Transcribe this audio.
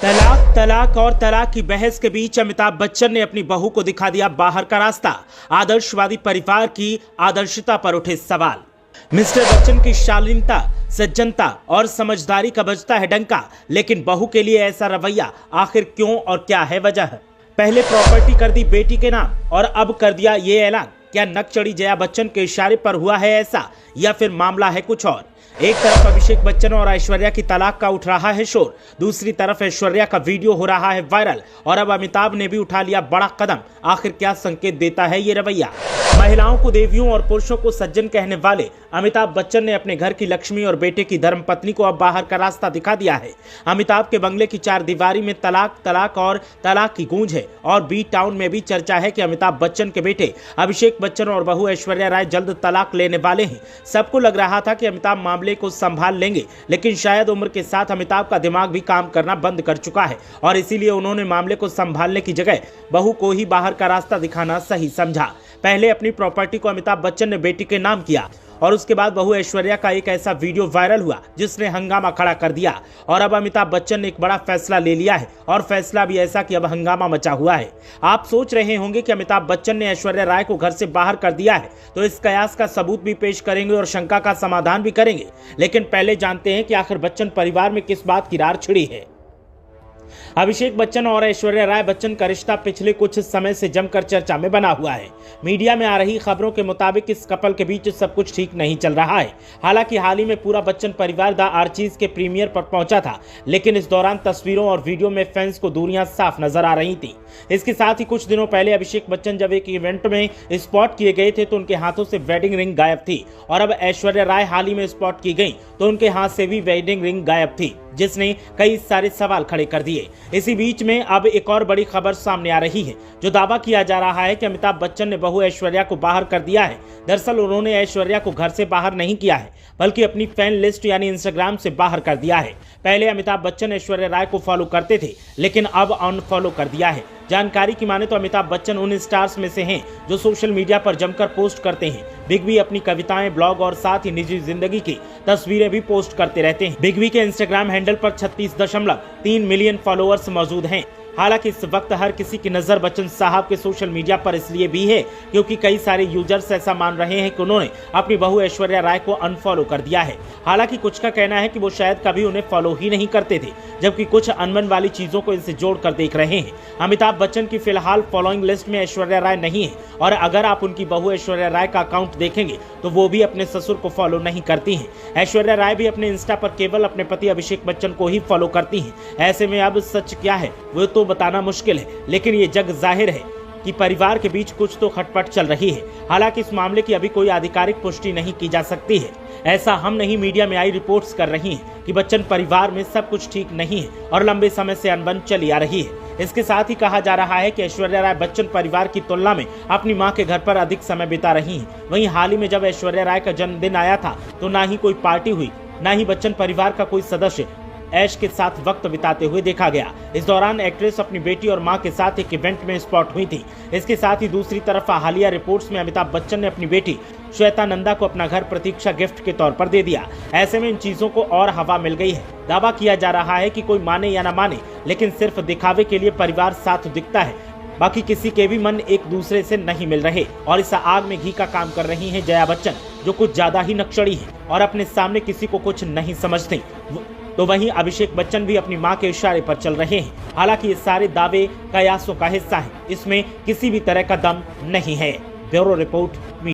तलाक तलाक और तलाक की बहस के बीच अमिताभ बच्चन ने अपनी बहू को दिखा दिया बाहर का रास्ता। आदर्शवादी परिवार की आदर्शता पर उठे सवाल। मिस्टर बच्चन की शालीनता, सज्जनता और समझदारी का बजता है डंका, लेकिन बहू के लिए ऐसा रवैया आखिर क्यों और क्या है वजह? पहले प्रॉपर्टी कर दी बेटी के नाम और अब कर दिया ये ऐलान। क्या नक चढ़ी जया बच्चन के इशारे पर हुआ है ऐसा, या फिर मामला है कुछ और? एक तरफ अभिषेक बच्चन और ऐश्वर्या की तलाक का उठ रहा है शोर, दूसरी तरफ ऐश्वर्या का वीडियो हो रहा है वायरल और अब अमिताभ ने भी उठा लिया बड़ा कदम। आखिर क्या संकेत देता है ये रवैया? महिलाओं को देवियों और पुरुषों को सज्जन कहने वाले अमिताभ बच्चन ने अपने घर की लक्ष्मी और बेटे की धर्मपत्नी को अब बाहर का रास्ता दिखा दिया है। अमिताभ के बंगले की चारदीवारी में तलाक तलाक और तलाक की गूंज है और बी टाउन में भी चर्चा है कि अमिताभ बच्चन के बेटे अभिषेक बच्चन और बहू ऐश्वर्या राय जल्द तलाक लेने वाले हैं। सबको लग रहा था कि अमिताभ मामले को संभाल लेंगे, लेकिन शायद उम्र के साथ अमिताभ का दिमाग भी काम करना बंद कर चुका है और इसीलिए उन्होंने मामले को संभालने की जगह बहू को ही बाहर का रास्ता दिखाना सही समझा। पहले अपनी प्रॉपर्टी को अमिताभ बच्चन ने बेटी के नाम किया और उसके बाद बहू ऐश्वर्या का एक ऐसा वीडियो वायरल हुआ जिसने हंगामा खड़ा कर दिया और अब अमिताभ बच्चन ने एक बड़ा फैसला ले लिया है और फैसला भी ऐसा कि अब हंगामा मचा हुआ है। आप सोच रहे होंगे कि अमिताभ बच्चन ने ऐश्वर्या राय को घर से बाहर कर दिया है तो इस कयास का सबूत भी पेश करेंगे और शंका का समाधान भी करेंगे, लेकिन पहले जानते हैं कि आखिर बच्चन परिवार में किस बात की रार छिड़ी है। अभिषेक बच्चन और ऐश्वर्या राय बच्चन का रिश्ता पिछले कुछ समय से जमकर चर्चा में बना हुआ है। मीडिया में आ रही खबरों के मुताबिक इस कपल के बीच सब कुछ ठीक नहीं चल रहा है। हालांकि हाल ही में पूरा बच्चन परिवार द आर्चीज के प्रीमियर पर पहुंचा था, लेकिन इस दौरान तस्वीरों और वीडियो में फैंस को दूरियां साफ नजर आ रही थी। इसके साथ ही कुछ दिनों पहले अभिषेक बच्चन जब एक इवेंट में स्पॉट किए गए थे तो उनके हाथों से वेडिंग रिंग गायब थी और अब ऐश्वर्या राय हाल ही में स्पॉट की गई तो उनके हाथ से भी वेडिंग रिंग गायब थी, जिसने कई सारे सवाल खड़े कर दिए। इसी बीच में अब एक और बड़ी खबर सामने आ रही है, जो दावा किया जा रहा है कि अमिताभ बच्चन ने बहू ऐश्वर्या को बाहर कर दिया है। दरअसल उन्होंने ऐश्वर्या को घर से बाहर नहीं किया है, बल्कि अपनी फैन लिस्ट यानी इंस्टाग्राम से बाहर कर दिया है। पहले अमिताभ बच्चन ऐश्वर्या राय को फॉलो करते थे, लेकिन अब अनफॉलो कर दिया है। जानकारी की माने तो अमिताभ बच्चन उन स्टार्स में से हैं जो सोशल मीडिया पर जमकर पोस्ट करते हैं। बिग बी अपनी कविताएं, ब्लॉग और साथ ही निजी जिंदगी की तस्वीरें भी पोस्ट करते रहते हैं। बिग बी के इंस्टाग्राम हैंडल पर 36.3 मिलियन फॉलोअर्स मौजूद हैं। हालांकि इस वक्त हर किसी की नजर बच्चन साहब के सोशल मीडिया पर इसलिए भी है क्योंकि कई सारे यूजर्स ऐसा मान रहे हैं कि उन्होंने अपनी बहू ऐश्वर्या राय को अनफॉलो कर दिया है। हालांकि कुछ का कहना है कि वो शायद कभी उन्हें फॉलो ही नहीं करते थे, जबकि कुछ अनबन वाली चीजों को इनसे जोड़कर देख रहे हैं। अमिताभ बच्चन की फिलहाल फॉलोइंग लिस्ट में ऐश्वर्या राय नहीं है और अगर आप उनकी बहू ऐश्वर्या राय का अकाउंट देखेंगे तो वो भी अपने ससुर को फॉलो नहीं करती हैं। ऐश्वर्या राय भी अपने इंस्टा पर केवल अपने पति अभिषेक बच्चन को ही फॉलो करती हैं। ऐसे में अब सच क्या है वो तो बताना मुश्किल है, लेकिन ये जग जाहिर है कि परिवार के बीच कुछ तो खटपट चल रही है। हालांकि इस मामले की अभी कोई आधिकारिक पुष्टि नहीं की जा सकती है। ऐसा हम नहीं, मीडिया में आई रिपोर्ट्स कर रही हैं कि बच्चन परिवार में सब कुछ ठीक नहीं है और लंबे समय से अनबन चली आ रही है। इसके साथ ही कहा जा रहा है कि ऐश्वर्या राय बच्चन परिवार की तुलना में अपनी मां के घर पर अधिक समय बिता रही हैं। वहीं हाल ही में जब ऐश्वर्या राय का जन्मदिन आया था तो ना ही कोई पार्टी हुई, ना ही बच्चन परिवार का कोई सदस्य ऐश के साथ वक्त बिताते हुए देखा गया। इस दौरान एक्ट्रेस अपनी बेटी और मां के साथ एक इवेंट में स्पॉट हुई थी। इसके साथ ही दूसरी तरफ हालिया रिपोर्ट्स में अमिताभ बच्चन ने अपनी बेटी श्वेता नंदा को अपना घर प्रतीक्षा गिफ्ट के तौर पर दे दिया। ऐसे में इन चीजों को और हवा मिल गई है। दावा किया जा रहा है कि कोई माने या न माने, लेकिन सिर्फ दिखावे के लिए परिवार साथ दिखता है, बाकी किसी के भी मन एक दूसरे से नहीं मिल रहे और इस आग में घी का काम कर रही हैं जया बच्चन, जो कुछ ज्यादा ही नक्सड़ी है और अपने सामने किसी को कुछ नहीं समझती। तो वहीं अभिषेक बच्चन भी अपनी मां के इशारे पर चल रहे हैं। हालांकि ये सारे दावे कयासों का हिस्सा हैं, इसमें किसी भी तरह का दम नहीं है। Bureau report.